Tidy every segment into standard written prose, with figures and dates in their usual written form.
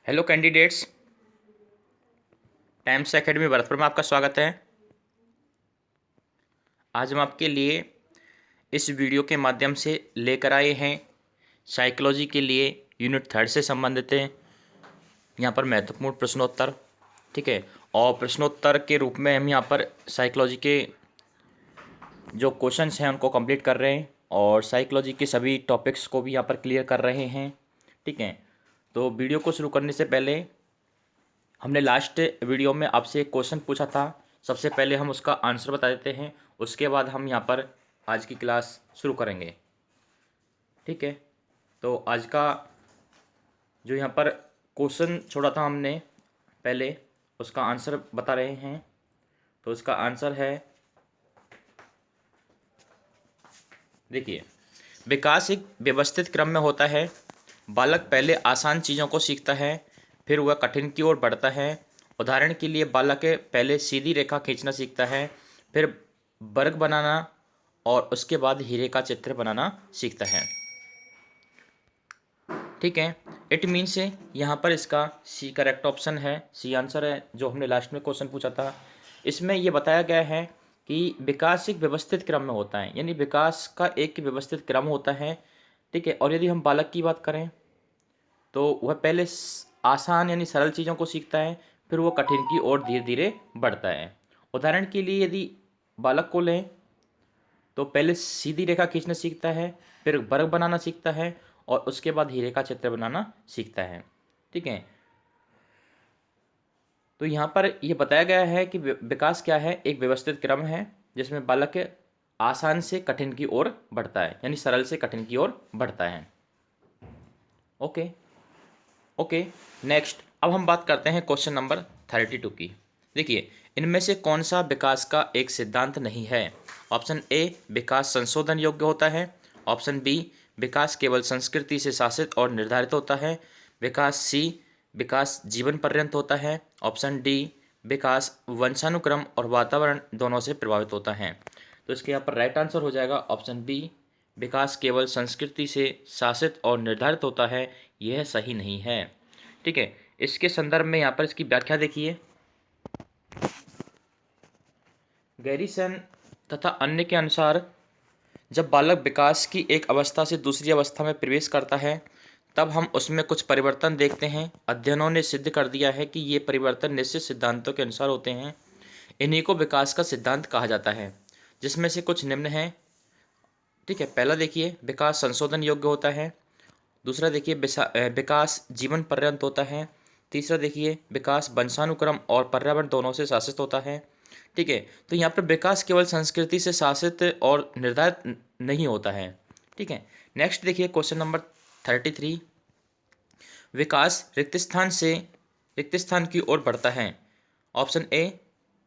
Hello candidates, times academy Bharatpur में आपका स्वागत है। आज हम आपके लिए इस वीडियो के माध्यम से लेकर आए हैं साइकोलॉजी के लिए यूनिट 3 से संबंधित है यहाँ पर महत्वपूर्ण प्रश्नोत्तर। ठीक है, और प्रश्नोत्तर के रूप में हम यहाँ पर साइकोलॉजी के जो क्वेश्चंस हैं उनको कंप्लीट कर रहे हैं और साइकोलॉजी के सभी टॉपिक्स को भी यहाँ पर क्लियर कर रहे हैं। ठीक है, तो वीडियो को शुरू करने से पहले हमने लास्ट वीडियो में आपसे एक क्वेश्चन पूछा था। सबसे पहले हम उसका आंसर बता देते हैं, उसके बाद हम यहाँ पर आज की क्लास शुरू करेंगे। ठीक है, तो आज का जो यहाँ पर क्वेश्चन छोड़ा था हमने पहले, उसका आंसर बता रहे हैं। तो उसका आंसर है, देखिए, विकास एक व्यवस्थित क्रम में होता है। बालक पहले आसान चीज़ों को सीखता है, फिर वह कठिन की ओर बढ़ता है। उदाहरण के लिए बालक पहले सीधी रेखा खींचना सीखता है, फिर वर्ग बनाना और उसके बाद हीरे का चित्र बनाना सीखता है। ठीक है, इट मीन्स यहाँ पर इसका सी करेक्ट ऑप्शन है, सी आंसर है जो हमने लास्ट में क्वेश्चन पूछा था। इसमें यह बताया गया है कि विकास एक व्यवस्थित क्रम में होता है, यानी विकास का एक व्यवस्थित क्रम होता है। ठीक है, और यदि हम बालक की बात करें तो वह पहले आसान यानी सरल चीज़ों को सीखता है, फिर वह कठिन की ओर धीरे धीरे बढ़ता है। उदाहरण के लिए यदि बालक को लें तो पहले सीधी रेखा खींचना सीखता है, फिर वर्ग बनाना सीखता है और उसके बाद हीरे का चित्र बनाना सीखता है। ठीक है, तो यहाँ पर यह बताया गया है कि विकास क्या है, एक व्यवस्थित क्रम है जिसमें बालक आसान से कठिन की ओर बढ़ता है, यानी सरल से कठिन की ओर बढ़ता है। ओके ओके, नेक्स्ट अब हम बात करते हैं क्वेश्चन नंबर 32 की। देखिए, इनमें से कौन सा विकास का एक सिद्धांत नहीं है? ऑप्शन ए, विकास संशोधन योग्य होता है। ऑप्शन बी, विकास केवल संस्कृति से शासित और निर्धारित होता है। विकास सी, विकास जीवन पर्यंत होता है। ऑप्शन डी, विकास वंशानुक्रम और वातावरण दोनों से प्रभावित होता है। तो इसके यहाँ पर राइट आंसर हो जाएगा ऑप्शन बी, विकास केवल संस्कृति से शासित और निर्धारित होता है। यह सही नहीं है। ठीक है, इसके संदर्भ में यहाँ पर इसकी व्याख्या देखिए। गैरीसन तथा अन्य के अनुसार जब बालक विकास की एक अवस्था से दूसरी अवस्था में प्रवेश करता है तब हम उसमें कुछ परिवर्तन देखते हैं। अध्ययनों ने सिद्ध कर दिया है कि ये परिवर्तन निश्चित सिद्धांतों के अनुसार होते हैं। इन्हीं को विकास का सिद्धांत कहा जाता है, जिसमें से कुछ निम्न हैं। ठीक है, पहला देखिए, विकास संशोधन योग्य होता है। दूसरा देखिए, विकास जीवन पर्यंत होता है। तीसरा देखिए, विकास वंशानुक्रम और पर्यावरण दोनों से शासित होता है। ठीक है, तो यहाँ पर विकास केवल संस्कृति से शासित और निर्धारित नहीं होता है। ठीक है, नेक्स्ट देखिए क्वेश्चन नंबर 33, विकास रिक्त स्थान की ओर बढ़ता है। ऑप्शन ए,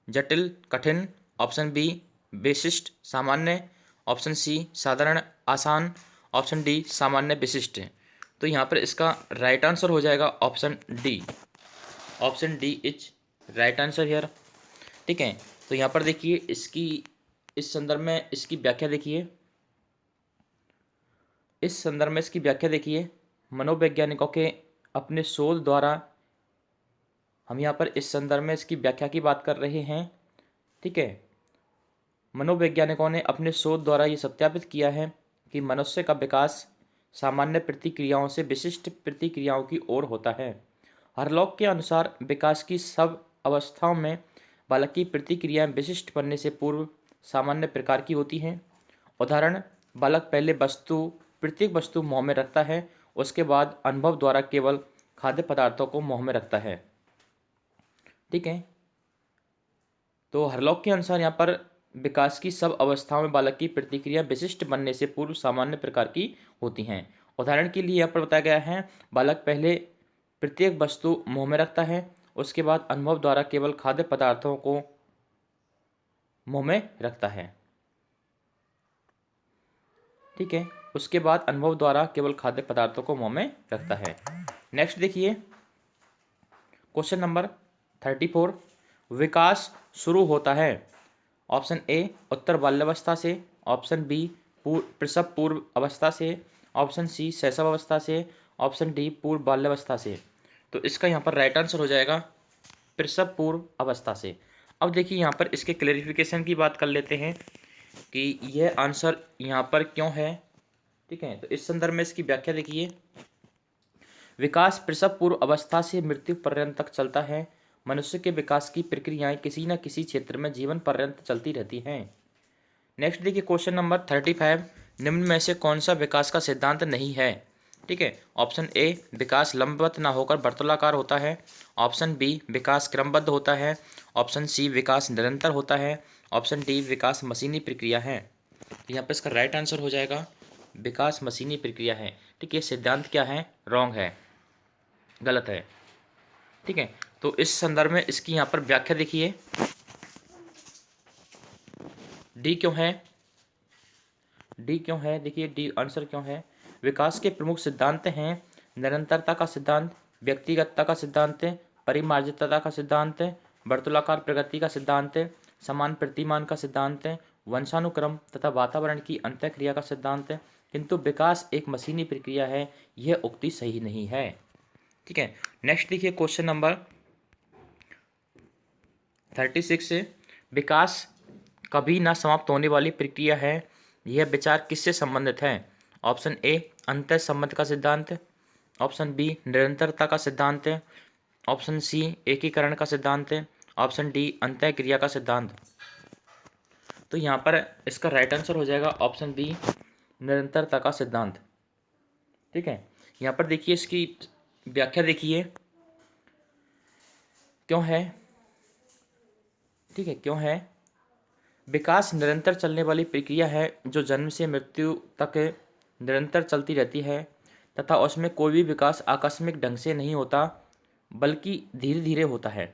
जटिल कठिन। ऑप्शन बी, विशिष्ट सामान्य। ऑप्शन सी, साधारण आसान। ऑप्शन डी, सामान्य विशिष्ट। तो यहाँ पर इसका राइट आंसर हो जाएगा option D. Option D is right answer here. ठीक है, तो यहाँ पर देखिए इसकी इस संदर्भ में इसकी व्याख्या देखिए। इस संदर्भ में इसकी व्याख्या देखिए, मनोवैज्ञानिकों के अपने शोध द्वारा हम यहाँ पर इस संदर्भ में इसकी व्याख्या की बात कर रहे हैं। ठीक है, मनोवैज्ञानिकों ने अपने शोध द्वारा ये सत्यापित किया है कि मनुष्य का विकास सामान्य प्रतिक्रियाओं से विशिष्ट प्रतिक्रियाओं की ओर होता है। हरलॉक के अनुसार विकास की सब अवस्थाओं में बालक की प्रतिक्रियाएं विशिष्ट बनने से पूर्व सामान्य प्रकार की होती हैं। उदाहरण, बालक पहले प्रत्येक वस्तु मुँह में रखता है, उसके बाद अनुभव द्वारा केवल खाद्य पदार्थों को मुँह में रखता है। ठीक है, तो हरलॉक के अनुसार यहाँ पर विकास की सब अवस्थाओं में बालक की प्रतिक्रिया विशिष्ट बनने से पूर्व सामान्य प्रकार की होती हैं। उदाहरण के लिए यहाँ पर बताया गया है, बालक पहले प्रत्येक वस्तु मुंह में रखता है, उसके बाद अनुभव द्वारा केवल खाद्य पदार्थों को मुंह में रखता है। ठीक है, उसके बाद अनुभव द्वारा केवल खाद्य पदार्थों को मुंह में रखता है। नेक्स्ट देखिए क्वेश्चन नंबर 34, विकास शुरू होता है। ऑप्शन ए, उत्तर बाल्यावस्था से। ऑप्शन बी, प्रसव पूर्व अवस्था से। ऑप्शन सी, शैशव अवस्था से। ऑप्शन डी, पूर्व बाल्यावस्था से। तो इसका यहाँ पर राइट आंसर हो जाएगा प्रसव पूर्व अवस्था से। अब देखिए यहाँ पर इसके क्लेरिफिकेशन की बात कर लेते हैं कि यह आंसर यहाँ पर क्यों है। ठीक है, तो इस संदर्भ में इसकी व्याख्या देखिए। विकास प्रसव पूर्व अवस्था से मृत्यु पर्यंत तक चलता है। मनुष्य के विकास की प्रक्रियाएं किसी न किसी क्षेत्र में जीवन पर्यंत चलती रहती हैं। नेक्स्ट देखिए क्वेश्चन नंबर 35, निम्न में से कौन सा विकास का सिद्धांत नहीं है। ठीक है, ऑप्शन ए विकास लंबवत ना होकर वर्तुलाकार होता है, ऑप्शन बी विकास क्रमबद्ध होता है, ऑप्शन सी विकास निरंतर होता है, ऑप्शन डी विकास मशीनी प्रक्रिया है। तो यहाँ पर इसका राइट आंसर हो जाएगा विकास मशीनी प्रक्रिया है। ठीक है, सिद्धांत क्या है, रॉन्ग है, गलत है। ठीक है, तो इस संदर्भ में इसकी यहाँ पर व्याख्या देखिए। डी क्यों है, डी क्यों है, देखिए डी आंसर क्यों है। विकास के प्रमुख सिद्धांत हैं निरंतरता का सिद्धांत, व्यक्तिगतता का सिद्धांत, परिमार्जितता का सिद्धांत, वर्तुलाकार प्रगति का सिद्धांत, समान प्रतिमान का सिद्धांत, वंशानुक्रम तथा वातावरण की अंतःक्रिया का सिद्धांत। किंतु विकास एक मशीनी प्रक्रिया है, यह उक्ति सही नहीं है। ठीक है, नेक्स्ट देखिए क्वेश्चन नंबर 36, विकास कभी ना समाप्त होने वाली प्रक्रिया है, यह विचार किससे संबंधित है। ऑप्शन ए अंतः संबंध का सिद्धांत, ऑप्शन बी निरंतरता का सिद्धांत, ऑप्शन सी एकीकरण का सिद्धांत, ऑप्शन डी अंतःक्रिया का सिद्धांत। तो यहाँ पर इसका राइट आंसर हो जाएगा ऑप्शन बी निरंतरता का सिद्धांत। ठीक है, यहाँ पर देखिए इसकी व्याख्या देखिए क्यों है। ठीक है, क्यों है, विकास निरंतर चलने वाली प्रक्रिया है जो जन्म से मृत्यु तक निरंतर चलती रहती है तथा उसमें कोई भी विकास आकस्मिक ढंग से नहीं होता बल्कि धीरे धीरे होता है।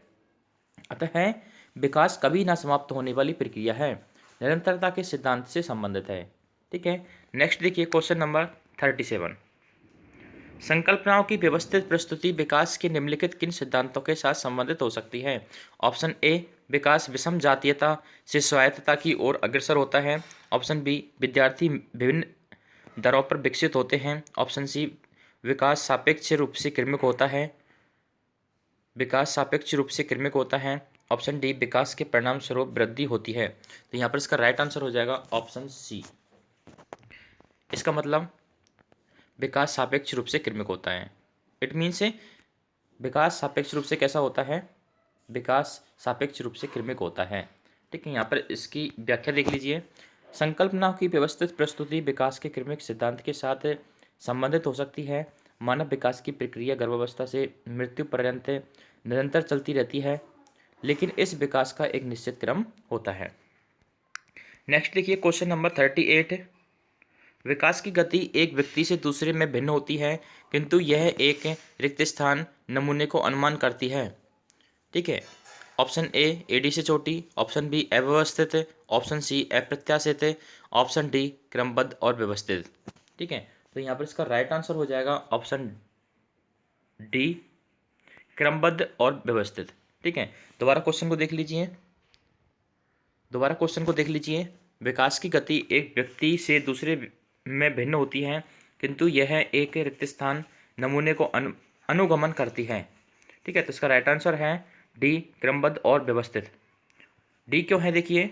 अतः विकास कभी ना समाप्त होने वाली प्रक्रिया है, निरंतरता के सिद्धांत से संबंधित है। ठीक है, नेक्स्ट देखिए क्वेश्चन नंबर 37, संकल्पनाओं की व्यवस्थित प्रस्तुति विकास के निम्नलिखित किन सिद्धांतों के साथ संबंधित हो सकती है। ऑप्शन ए विकास विषम जातीयता से स्वायत्तता की ओर अग्रसर होता है, ऑप्शन बी विद्यार्थी विभिन्न दरों पर विकसित होते हैं, ऑप्शन सी विकास सापेक्ष रूप से क्रमिक होता है, विकास सापेक्ष रूप से क्रमिक होता है, ऑप्शन डी विकास के परिणाम स्वरूप वृद्धि होती है। तो यहाँ पर इसका राइट आंसर हो जाएगा ऑप्शन सी। इसका मतलब विकास सापेक्ष रूप से क्रमिक होता है। इट मीन्स विकास सापेक्ष रूप से कैसा होता है, विकास सापेक्ष रूप से क्रमिक होता है। ठीक है, यहाँ पर इसकी व्याख्या देख लीजिए। संकल्पनाओं की व्यवस्थित प्रस्तुति विकास के क्रमिक सिद्धांत के साथ संबंधित हो सकती है। मानव विकास की प्रक्रिया गर्भावस्था से मृत्यु पर्यंत निरंतर चलती रहती है, लेकिन इस विकास का एक निश्चित क्रम होता है। नेक्स्ट देखिए क्वेश्चन नंबर 38, विकास की गति एक व्यक्ति से दूसरे में भिन्न होती है, किंतु यह एक रिक्त स्थान नमूने को अनुमान करती है। ठीक है, ऑप्शन ए एडी से चोटी, ऑप्शन बी अव्यवस्थित, ऑप्शन सी अप्रत्याशित, ऑप्शन डी क्रमबद्ध और व्यवस्थित। ठीक है, तो यहाँ पर इसका राइट आंसर हो जाएगा ऑप्शन डी क्रमबद्ध और व्यवस्थित। ठीक है, दोबारा क्वेश्चन को देख लीजिए, दोबारा क्वेश्चन को देख लीजिए। विकास की गति एक व्यक्ति से दूसरे में भिन्न होती है, किंतु यह एक रिक्त स्थान नमूने को अनुगमन करती है। ठीक है, तो इसका राइट आंसर है डी क्रमबद्ध और व्यवस्थित। डी क्यों है, देखिए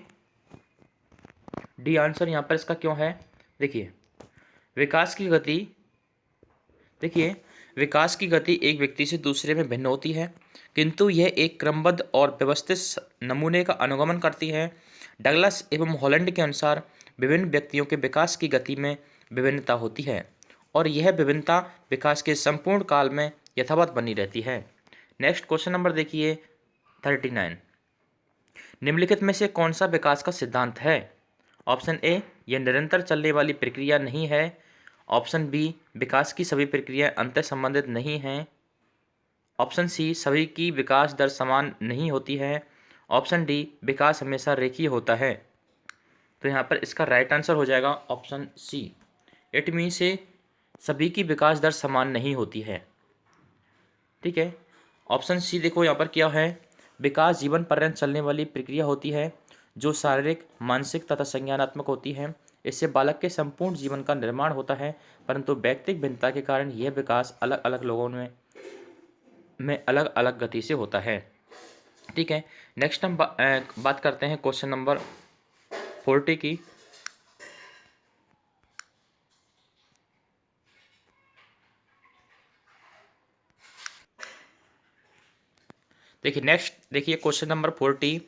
डी आंसर यहाँ पर इसका क्यों है। देखिए विकास की गति, देखिए विकास की गति एक व्यक्ति से दूसरे में भिन्न होती है, किंतु यह एक क्रमबद्ध और व्यवस्थित नमूने का अनुगमन करती है। डगलस एवं हॉलैंड के अनुसार विभिन्न व्यक्तियों के विकास की गति में विभिन्नता होती है और यह विभिन्नता विकास के संपूर्ण काल में यथावत बनी रहती है। नेक्स्ट क्वेश्चन नंबर देखिए 39, निम्नलिखित में से कौन सा विकास का सिद्धांत है। ऑप्शन ए यह निरंतर चलने वाली प्रक्रिया नहीं है, ऑप्शन बी विकास की सभी प्रक्रियाएं अंतः संबंधित नहीं हैं, ऑप्शन सी सभी की विकास दर समान नहीं होती है, ऑप्शन डी विकास हमेशा रेखीय होता है। तो यहाँ पर इसका राइट आंसर हो जाएगा ऑप्शन सी। इट मीन से सभी की विकास दर समान नहीं होती है। ठीक है, ऑप्शन सी देखो यहाँ पर क्या है, विकास जीवन पर्यंत चलने वाली प्रक्रिया होती है जो शारीरिक मानसिक तथा संज्ञानात्मक होती है। इससे बालक के संपूर्ण जीवन का निर्माण होता है, परंतु व्यक्तिगत भिन्नता के कारण यह विकास अलग अलग लोगों में अलग अलग गति से होता है। ठीक है, नेक्स्ट हम बात करते हैं क्वेश्चन नंबर 40 की। देखिए नेक्स्ट, देखिए क्वेश्चन नंबर 40।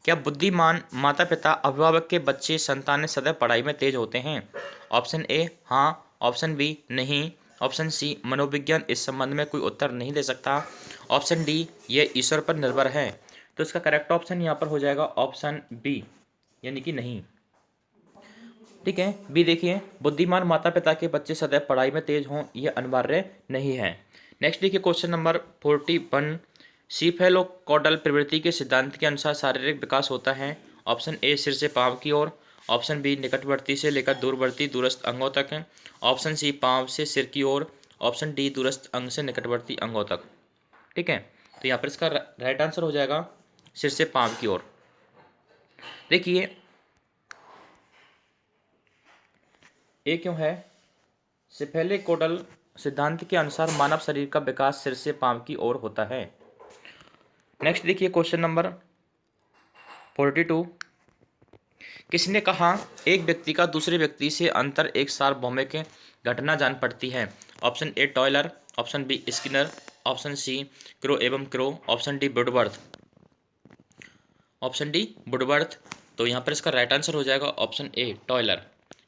क्या बुद्धिमान माता पिता अभिभावक के बच्चे संतानें सदैव पढ़ाई में तेज होते हैं? ऑप्शन ए हाँ, ऑप्शन बी नहीं, ऑप्शन सी मनोविज्ञान इस संबंध में कोई उत्तर नहीं दे सकता, ऑप्शन डी ये ईश्वर पर निर्भर है। तो इसका करेक्ट ऑप्शन यहाँ पर हो जाएगा ऑप्शन बी, यानी कि नहीं। ठीक है, बी देखिए, बुद्धिमान माता पिता के बच्चे सदैव पढ़ाई में तेज हों यह अनिवार्य नहीं है। नेक्स्ट देखिए क्वेश्चन नंबर 41। सीफेलोकॉडल प्रवृत्ति के सिद्धांत के अनुसार शारीरिक विकास होता है। ऑप्शन ए सिर से पाँव की ओर, ऑप्शन बी निकटवर्ती से लेकर दूरवर्ती दूरस्थ अंगों तक है, ऑप्शन सी पाँव से सिर की ओर, ऑप्शन डी दूरस्थ अंग से निकटवर्ती अंगों तक। ठीक है, तो यहाँ पर इसका राइट आंसर हो जाएगा सिर से पाँव की ओर। देखिए ए क्यों है, सिफेलिकोडल सिद्धांत के अनुसार मानव शरीर का विकास सिर से पाँव की ओर होता है। नेक्स्ट देखिए क्वेश्चन नंबर 42। किसने कहा एक व्यक्ति का दूसरे व्यक्ति से अंतर एक सार्वभौमिक घटना जान पड़ती है? Option A Tyler, option B Skinner, option C Crow एवं Crow, option D Woodworth. Option D Woodworth. तो यहाँ पर इसका राइट आंसर हो जाएगा ऑप्शन ए टॉयलर।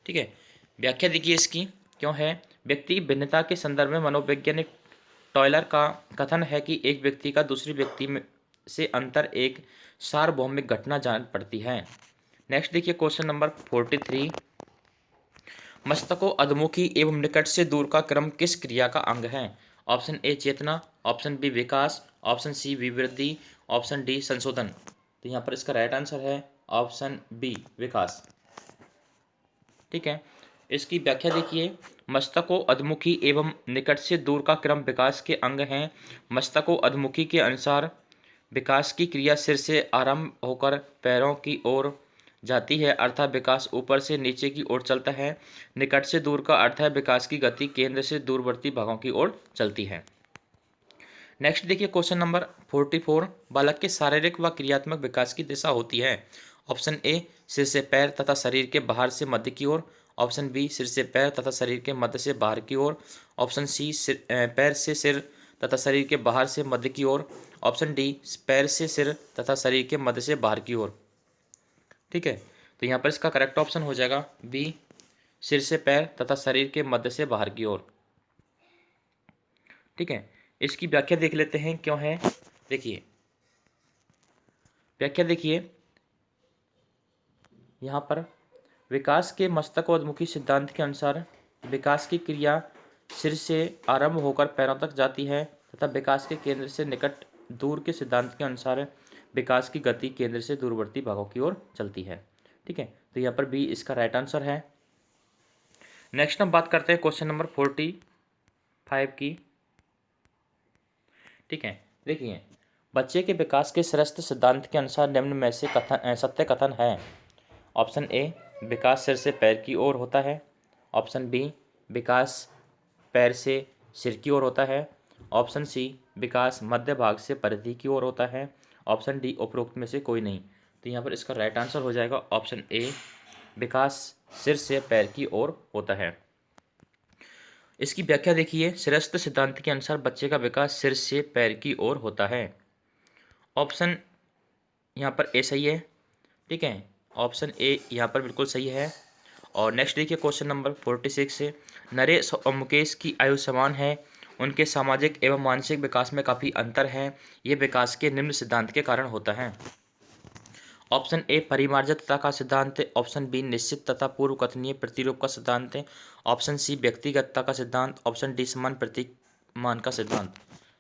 ठीक है, व्याख्या देखिए इसकी क्यों है, व्यक्ति भिन्नता के संदर्भ में मनोवैज्ञानिक टॉयलर का कथन है कि एक व्यक्ति का दूसरी व्यक्ति में से अंतर एक सार्वभौमिक घटना जान पड़ती है। नेक्स्ट देखिए क्वेश्चन नंबर 43। मस्तको अधोमुखी एवं निकट से दूर का क्रम किस क्रिया का अंग है? ऑप्शन ए चेतना, ऑप्शन बी विकास, ऑप्शन सी विवृद्धि, ऑप्शन डी संशोधन। तो यहाँ पर इसका राइट आंसर है ऑप्शन बी विकास। ठीक है, इसकी व्याख्या देखिए, मस्तको अधमुखी एवं निकट से दूर का क्रम विकास के अंग हैं। मस्तको अधमुखी के अनुसार विकास की क्रिया सिर से आरंभ होकर पैरों की ओर जाती है, अर्थात विकास ऊपर से नीचे की ओर चलता है। निकट से दूर का अर्थ है विकास की गति केंद्र से दूरवर्ती भागों की ओर चलती है। नेक्स्ट देखिए क्वेश्चन नंबर 44। बालक के शारीरिक व क्रियात्मक विकास की दिशा होती है। ऑप्शन ए सिर से पैर तथा शरीर के बाहर से मध्य की ओर, ऑप्शन बी सिर से पैर तथा शरीर के मध्य से बाहर की ओर, ऑप्शन सी पैर से सिर तथा शरीर के बाहर से मध्य की ओर, ऑप्शन डी पैर से सिर तथा शरीर के मध्य से बाहर की ओर। ठीक है, तो यहाँ पर इसका करेक्ट ऑप्शन हो जाएगा बी सिर से पैर तथा शरीर के मध्य से बाहर की ओर। ठीक है, इसकी व्याख्या देख लेते हैं क्यों है। देखिए व्याख्या देखिए, यहाँ पर विकास के मस्तकोन्मुखी सिद्धांत के अनुसार विकास की क्रिया सिर से आरंभ होकर पैरों तक जाती है तथा विकास के केंद्र से निकट दूर के सिद्धांत के अनुसार विकास की गति केंद्र से दूरवर्ती भागों की ओर चलती है। ठीक है, तो यहाँ पर बी इसका राइट आंसर है। नेक्स्ट हम बात करते हैं क्वेश्चन नंबर 45 की। ठीक है, देखिए बच्चे के विकास के श्रेष्ठ सिद्धांत के अनुसार निम्न में से सत्य कथन है। ऑप्शन ए विकास सिर से पैर की ओर होता है, ऑप्शन बी विकास पैर से सिर की ओर होता है, ऑप्शन सी विकास मध्य भाग से परिधि की ओर होता है, ऑप्शन डी उपरोक्त में से कोई नहीं। तो यहाँ पर इसका राइट आंसर हो जाएगा ऑप्शन ए विकास सिर से पैर की ओर होता है। इसकी व्याख्या देखिए, श्रेष्ठ सिद्धांत के अनुसार बच्चे का विकास सिर से पैर की ओर होता है। ऑप्शन यहाँ पर ए सही है। ठीक है, ऑप्शन ए यहाँ पर बिल्कुल सही है। और नेक्स्ट देखिए क्वेश्चन नंबर 46 से, नरेश और मुकेश की आयु समान है, उनके सामाजिक एवं मानसिक विकास में काफ़ी अंतर है, ये विकास के निम्न सिद्धांत के कारण होता है। ऑप्शन ए परिमार्जितता का सिद्धांत, ऑप्शन बी निश्चित तथा पूर्व कथनीय प्रतिरूप का सिद्धांत, ऑप्शन सी व्यक्तिगतता का सिद्धांत, ऑप्शन डी समान प्रतिमान का सिद्धांत।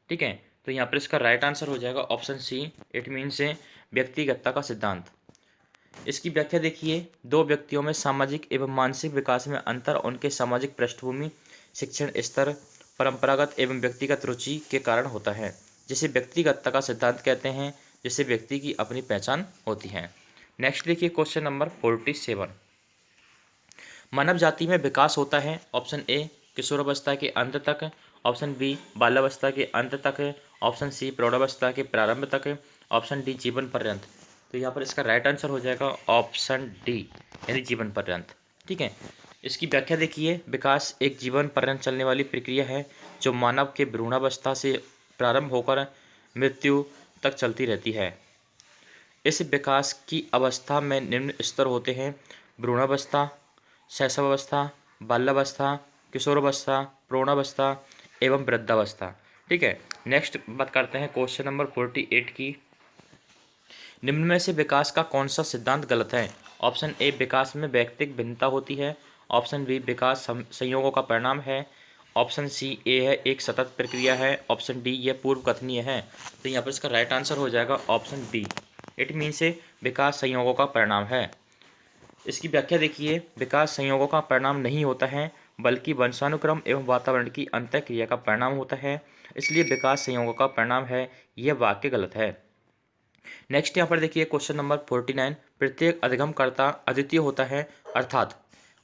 ठीक है, तो यहाँ पर इसका राइट आंसर हो जाएगा ऑप्शन सी, इट मीन से व्यक्तिगतता का सिद्धांत। इसकी व्याख्या देखिए, दो व्यक्तियों में सामाजिक एवं मानसिक विकास में अंतर उनके सामाजिक पृष्ठभूमि, शिक्षण स्तर, परंपरागत एवं व्यक्तिगत रुचि के कारण होता है, जिसे व्यक्तिगतता का सिद्धांत कहते हैं, जिससे व्यक्ति की अपनी पहचान होती है। नेक्स्ट देखिए क्वेश्चन नंबर 47। मानव जाति में विकास होता है। ऑप्शन ए किशोरावस्था के अंत तक, ऑप्शन बी बाल्यावस्था के अंत तक है, ऑप्शन सी प्रौढ़ावस्था के प्रारंभ तक है, ऑप्शन डी जीवन पर्यंत। तो यहाँ पर इसका राइट आंसर हो जाएगा ऑप्शन डी, यानी जीवन पर्यंत। ठीक है, इसकी व्याख्या देखिए, विकास एक जीवन पर्यंत चलने वाली प्रक्रिया है जो मानव के भ्रूणावस्था से प्रारंभ होकर मृत्यु तक चलती रहती है। इस विकास की अवस्था में निम्न स्तर होते हैं: भ्रूणावस्था, शैशवावस्था, बाल्यावस्था, किशोरावस्था, प्रौढ़ावस्था एवं वृद्धावस्था। ठीक है, नेक्स्ट बात करते हैं क्वेश्चन नंबर 48 की। निम्न में से विकास का कौन सा सिद्धांत गलत है? ऑप्शन ए विकास में व्यक्तिक भिन्नता होती है, ऑप्शन बी विकास संयोगों का परिणाम है, ऑप्शन सी ए है एक सतत प्रक्रिया है, ऑप्शन डी यह पूर्व कथनीय है। तो यहाँ पर इसका राइट आंसर हो जाएगा ऑप्शन बी, इट मीन से विकास संयोगों का परिणाम है। इसकी व्याख्या देखिए, विकास संयोगों का परिणाम नहीं होता है बल्कि वंशानुक्रम एवं वातावरण की अंतःक्रिया का परिणाम होता है, इसलिए विकास संयोगों का परिणाम है। यह वाक्य गलत है। नेक्स्ट यहाँ पर देखिए क्वेश्चन नंबर 49, प्रत्येक अधिगमकर्ता अद्वितीय होता है, अर्थात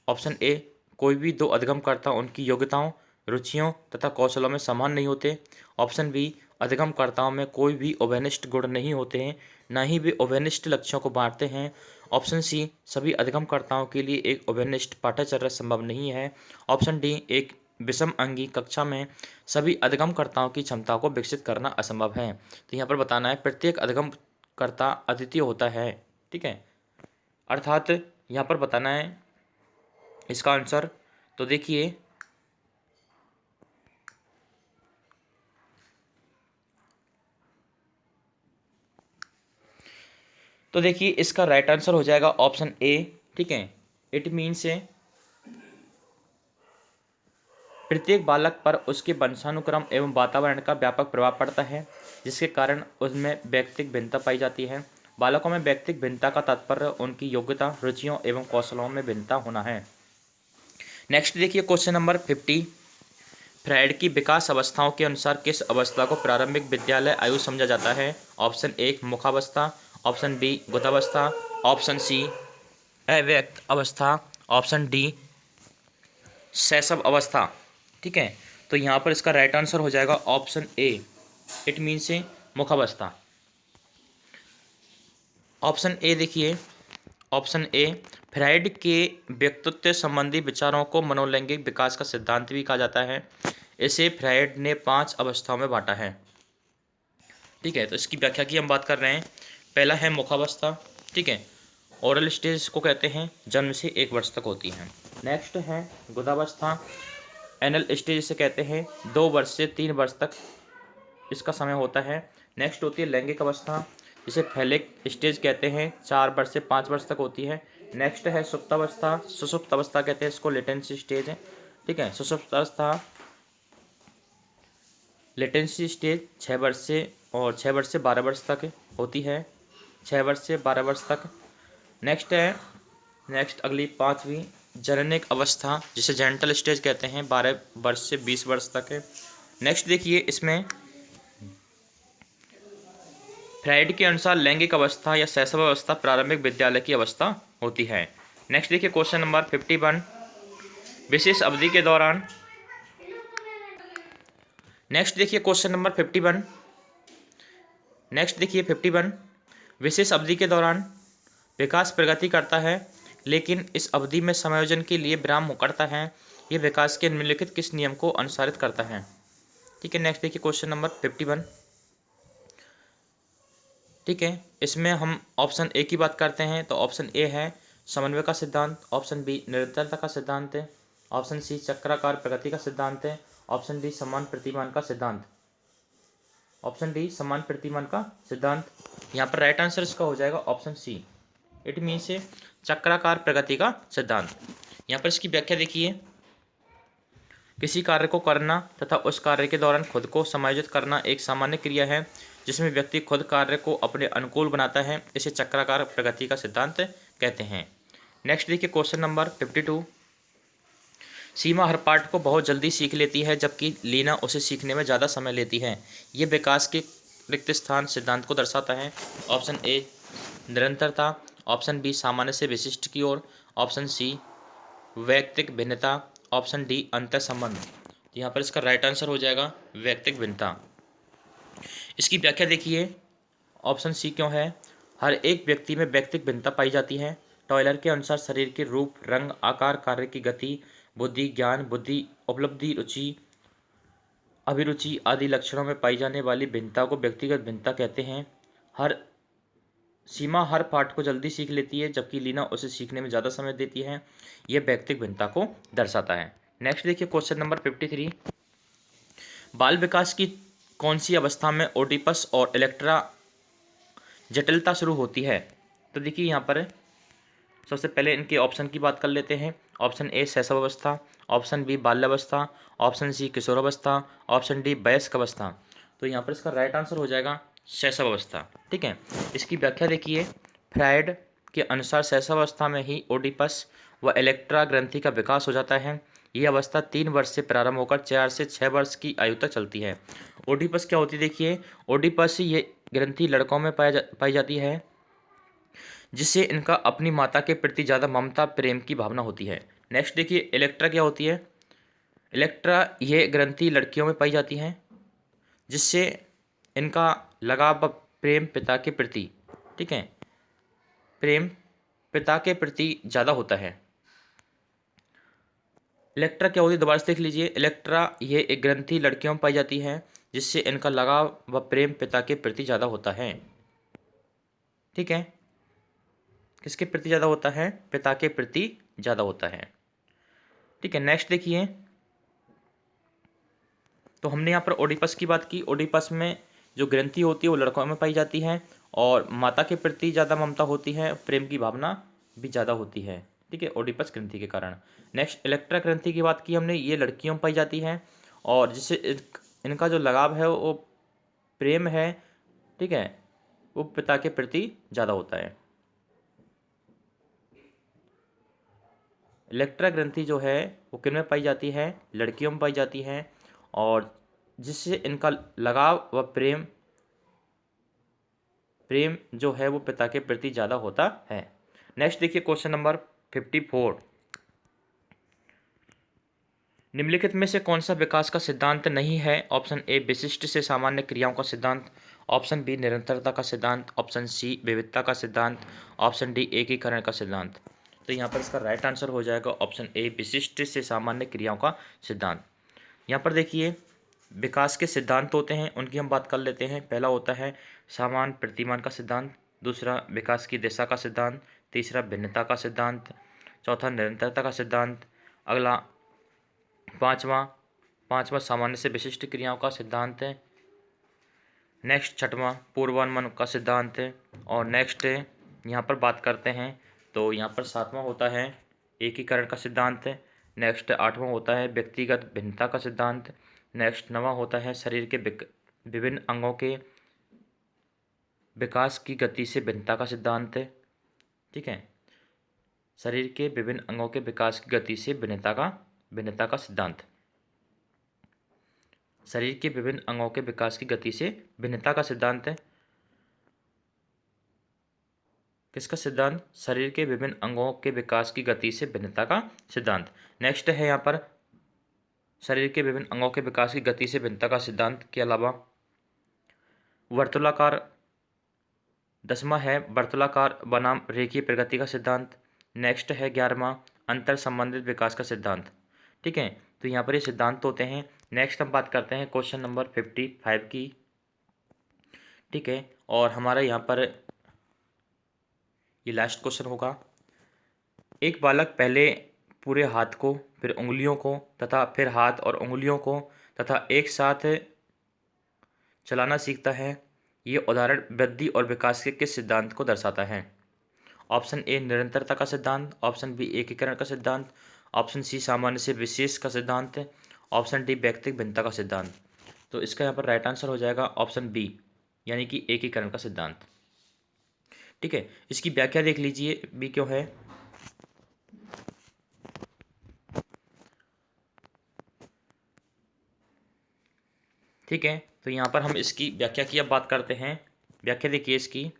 ऑप्शन ए कोई भी दो अधिगमकर्ता उनकी योग्यताओं, रुचियों तथा कौशलों में समान नहीं होते, ऑप्शन बी अधिगमकर्ताओं में कोई भी उभयनिष्ठ गुण नहीं होते हैं, न ही वे उभयनिष्ठ लक्ष्यों को बांटते हैं, ऑप्शन सी सभी अधिगमकर्ताओं के लिए एक उभयनिष्ठ पाठ्यचर्या संभव नहीं है, ऑप्शन डी एक विषम अंगी कक्षा में सभी अधिगमकर्ताओं की क्षमता को विकसित करना असंभव है। तो यहाँ पर बताना है प्रत्येक अधिगमकर्ता अद्वितीय होता है। ठीक है, अर्थात यहाँ पर बताना है इसका आंसर। तो देखिए, इसका राइट आंसर हो जाएगा ऑप्शन ए। ठीक है, इट मीन से प्रत्येक बालक पर उसके वंशानुक्रम एवं वातावरण का व्यापक प्रभाव पड़ता है, जिसके कारण उसमें व्यक्तिक भिन्नता पाई जाती है। बालकों में व्यक्तिक भिन्नता का तात्पर्य उनकी योग्यता, रुचियों एवं कौशलों में भिन्नता होना है। नेक्स्ट देखिए क्वेश्चन नंबर 50, फ्रायड की विकास अवस्थाओं के अनुसार किस अवस्था को प्रारंभिक विद्यालय आयु समझा जाता है? ऑप्शन ए मुखावस्था, ऑप्शन बी गुदावस्था, ऑप्शन सी अव्यक्त अवस्था, ऑप्शन डी शैशव अवस्था। ठीक है, तो यहाँ पर इसका राइट आंसर हो जाएगा ऑप्शन ए, इट मीन से मुखावस्था। ऑप्शन ए देखिए, ऑप्शन ए फ्रायड के व्यक्तित्व संबंधी विचारों को मनोलैंगिक विकास का सिद्धांत भी कहा जाता है। इसे फ्रायड ने 5 अवस्थाओं में बांटा है। ठीक है, तो इसकी व्याख्या की हम बात कर रहे हैं। पहला है मुखावस्था। ठीक है, ओरल स्टेज को कहते हैं, जन्म से 1 वर्ष तक होती है। नेक्स्ट है गुदावस्था, एनल स्टेज इसे कहते हैं, 2 वर्ष से 3 वर्ष तक इसका समय होता है। नेक्स्ट होती है लैंगिक अवस्था, जिसे फैलिक स्टेज कहते हैं, 4 वर्ष से 5 वर्ष तक होती है। नेक्स्ट है सुप्तावस्था, सुषुप्त अवस्था कहते हैं इसको, लेटेंसी स्टेज है। ठीक है, सुषुप्त अवस्था लेटेंसी स्टेज 6 वर्ष से 12 वर्ष तक होती है, 6 वर्ष से 12 वर्ष तक। नेक्स्ट अगली 5वीं जननिक अवस्था, जिसे जेंटल स्टेज कहते हैं, 12 वर्ष से 20 वर्ष तक है। नेक्स्ट देखिए, इसमें फ्रायड के अनुसार लैंगिक अवस्था या शैशव अवस्था प्रारंभिक विद्यालय की अवस्था होती है। नेक्स्ट देखिए क्वेश्चन नंबर 51, विशेष अवधि के दौरान। नेक्स्ट देखिए क्वेश्चन नंबर 51, विशेष अवधि के दौरान विकास प्रगति करता है, लेकिन इस अवधि में समायोजन के लिए विराम करता है। यह विकास के निम्नलिखित किस नियम को अनुसारित करता है? ठीक है, नेक्स्ट देखिए क्वेश्चन नंबर 51। ठीक है, इसमें हम ऑप्शन ए की बात करते हैं, तो ऑप्शन ए है समन्वय का सिद्धांत, ऑप्शन बी निरंतरता का सिद्धांत है, ऑप्शन सी चक्राकार प्रगति का सिद्धांत है, ऑप्शन डी समान प्रतिमान का सिद्धांत। ऑप्शन डी समान प्रतिमान का सिद्धांत। यहाँ पर राइट आंसर इसका हो जाएगा ऑप्शन सी, इट मीन से चक्राकार प्रगति का सिद्धांत। यहाँ पर इसकी व्याख्या देखिए, किसी कार्य को करना तथा उस कार्य के दौरान खुद को समायोजित करना एक सामान्य क्रिया है, जिसमें व्यक्ति खुद कार्य को अपने अनुकूल बनाता है। इसे चक्राकार प्रगति का सिद्धांत कहते हैं। नेक्स्ट देखिए क्वेश्चन नंबर 52, सीमा हर पाठ को बहुत जल्दी सीख लेती है, जबकि लीना उसे सीखने में ज़्यादा समय लेती है। ये विकास के रिक्त स्थान सिद्धांत को दर्शाता है। ऑप्शन ए निरंतरता, ऑप्शन बी सामान्य से विशिष्ट की ओर, ऑप्शन सी वैयक्तिक भिन्नता, ऑप्शन डी अंतर संबंध। तो यहाँ पर इसका राइट आंसर हो जाएगा व्यक्तिक भिन्नता। इसकी व्याख्या देखिए, ऑप्शन सी क्यों है। हर एक व्यक्ति में व्यक्तिक भिन्नता पाई जाती है। टॉयलर के अनुसार शरीर के रूप, रंग, आकार, कार्य की गति, बुद्धि, ज्ञान, बुद्धि, उपलब्धि, रुचि, अभिरुचि आदि लक्षणों में पाई जाने वाली भिन्नता को व्यक्तिगत भिन्नता कहते हैं। हर सीमा हर पाठ को जल्दी सीख लेती है, जबकि लीना उसे सीखने में ज़्यादा समय देती है। यह व्यक्तिगत भिन्नता को दर्शाता है। नेक्स्ट देखिए क्वेश्चन नंबर 53। बाल विकास की कौन सी अवस्था में ओडिपस और इलेक्ट्रा जटिलता शुरू होती है। तो देखिए यहाँ पर सबसे पहले इनके ऑप्शन की बात कर लेते हैं। ऑप्शन ए शैशवावस्था, ऑप्शन बी बाल्यावस्था, ऑप्शन सी किशोरावस्था, ऑप्शन डी वयस्क अवस्था। तो यहाँ पर इसका राइट आंसर हो जाएगा शैशवावस्था। ठीक है, इसकी व्याख्या देखिए, फ्रायड के अनुसार शैशवावस्था में ही ओडिपस व इलेक्ट्रा ग्रंथि का विकास हो जाता है। यह अवस्था 3 वर्ष से प्रारंभ होकर 4 से 6 वर्ष की आयु तक चलती है। ओडिपस क्या होती है देखिए, ओडिपस ये ग्रंथि लड़कों में पाई जाती है, जिससे इनका अपनी माता के प्रति ज़्यादा ममता प्रेम की भावना होती है। नेक्स्ट देखिए इलेक्ट्रा क्या होती है। इलेक्ट्रा ये ग्रंथि लड़कियों में पाई जाती है, जिससे इनका लगाव व प्रेम पिता के प्रति, ठीक है, प्रेम पिता के प्रति ज़्यादा होता है। इलेक्ट्रा क्या होती है दोबारा से देख लीजिए। इलेक्ट्रा ये एक ग्रंथि लड़कियों में पाई जाती है, जिससे इनका लगाव व प्रेम पिता के प्रति ज़्यादा होता है। ठीक है, किसके प्रति ज़्यादा होता है, पिता के प्रति ज़्यादा होता है। ठीक है, नेक्स्ट देखिए, तो हमने यहाँ पर ओडिपस की बात की। ओडिपस में जो ग्रंथि होती है वो लड़कों में पाई जाती है और माता के प्रति ज़्यादा ममता होती है, प्रेम की भावना भी ज़्यादा होती है। ठीक है, ओडिपस ग्रंथि के कारण। नेक्स्ट इलेक्ट्रा ग्रंथि की बात की हमने, ये लड़कियों में पाई जाती है और जिससे इनका जो लगाव है वो प्रेम है, ठीक है, वो पिता के प्रति ज़्यादा होता है। इलेक्ट्रा ग्रंथि जो है वो किन में पाई जाती है, लड़कियों में पाई जाती है और जिससे इनका लगाव व प्रेम जो है वो पिता के प्रति ज़्यादा होता है। नेक्स्ट देखिए क्वेश्चन नंबर 54। निम्नलिखित में से कौन सा विकास का सिद्धांत नहीं है। ऑप्शन ए विशिष्ट से सामान्य क्रियाओं का सिद्धांत, ऑप्शन बी निरंतरता का सिद्धांत, ऑप्शन सी विविधता का सिद्धांत, ऑप्शन डी एकीकरण का सिद्धांत। तो यहाँ पर इसका राइट आंसर हो जाएगा ऑप्शन ए विशिष्ट से सामान्य क्रियाओं का सिद्धांत। यहाँ पर देखिए विकास के सिद्धांत होते हैं, उनकी हम बात कर लेते हैं। पहला होता है समान प्रतिमान का सिद्धांत, दूसरा विकास की दिशा का सिद्धांत, तीसरा भिन्नता का सिद्धांत, चौथा निरंतरता का सिद्धांत, अगला पांचवा सामान्य से विशिष्ट क्रियाओं का सिद्धांत है। नेक्स्ट छठवां पूर्वानुमान का सिद्धांत है और नेक्स्ट यहाँ पर बात करते हैं तो यहाँ पर सातवां होता है एकीकरण का सिद्धांत। नेक्स्ट आठवां होता है व्यक्तिगत भिन्नता का सिद्धांत। नेक्स्ट नवां होता है शरीर के विभिन्न अंगों के विकास की गति से भिन्नता का सिद्धांत। ठीक है, शरीर के विभिन्न अंगों के विकास की गति से भिन्नता का सिद्धांत। शरीर के विभिन्न अंगों के विकास की गति से भिन्नता का सिद्धांत है। किसका सिद्धांत, शरीर के विभिन्न अंगों के विकास की गति से भिन्नता का सिद्धांत। नेक्स्ट है यहाँ पर शरीर के विभिन्न अंगों के विकास की गति से भिन्नता का सिद्धांत के अलावा वर्तुलाकार, 10वां है वर्तुलाकार बनाम रेखीय प्रगति का सिद्धांत। नेक्स्ट है 11वां अंतर संबंधित विकास का सिद्धांत। ठीक है, तो यहाँ पर ये सिद्धांत होते हैं। नेक्स्ट हम बात करते हैं क्वेश्चन नंबर 55 की। ठीक है, और हमारा यहाँ पर ये लास्ट क्वेश्चन होगा। एक बालक पहले पूरे हाथ को, फिर उंगलियों को तथा फिर हाथ और उंगलियों को तथा एक साथ चलाना सीखता है। ये उदाहरण वृद्धि और विकास के किस सिद्धांत को दर्शाता है। ऑप्शन ए निरंतरता का सिद्धांत, ऑप्शन बी एकीकरण का सिद्धांत, ऑप्शन सी सामान्य से विशेष का सिद्धांत, ऑप्शन डी व्यक्तिगत भिन्नता का सिद्धांत। तो इसका यहाँ पर राइट आंसर हो जाएगा ऑप्शन बी, यानी कि एकीकरण का सिद्धांत। ठीक है, इसकी व्याख्या देख लीजिए बी क्यों है। ठीक है, तो यहाँ पर हम इसकी व्याख्या की अब बात करते हैं। व्याख्या देखिए इसकी,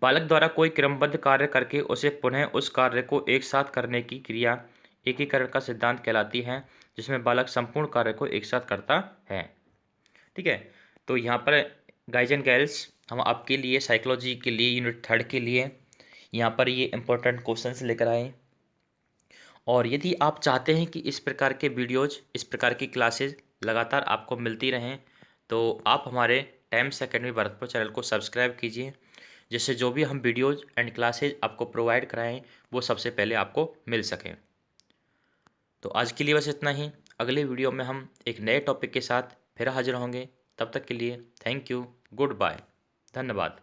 बालक द्वारा कोई क्रमबद्ध कार्य करके उसे पुनः उस कार्य को एक साथ करने की क्रिया एकीकरण का सिद्धांत कहलाती है। जिसमें बालक संपूर्ण कार्य को एक साथ करता है। ठीक है, तो यहाँ पर गाइज एंड गर्ल्स हम आपके लिए साइकोलॉजी के लिए यूनिट 3 के लिए यहाँ पर ये इंपॉर्टेंट क्वेश्चंस लेकर आए। और यदि आप चाहते हैं कि इस प्रकार के वीडियोज़, इस प्रकार की क्लासेस लगातार आपको मिलती रहें, तो आप हमारे टाइम्स एकेडमी भरतपुर चैनल को सब्सक्राइब कीजिए, जिससे जो भी हम वीडियोज़ एंड क्लासेज आपको प्रोवाइड कराएं वो सबसे पहले आपको मिल सकें। तो आज के लिए बस इतना ही। अगले वीडियो में हम एक नए टॉपिक के साथ फिर हाजिर होंगे। तब तक के लिए थैंक यू, गुड बाय, धन्यवाद।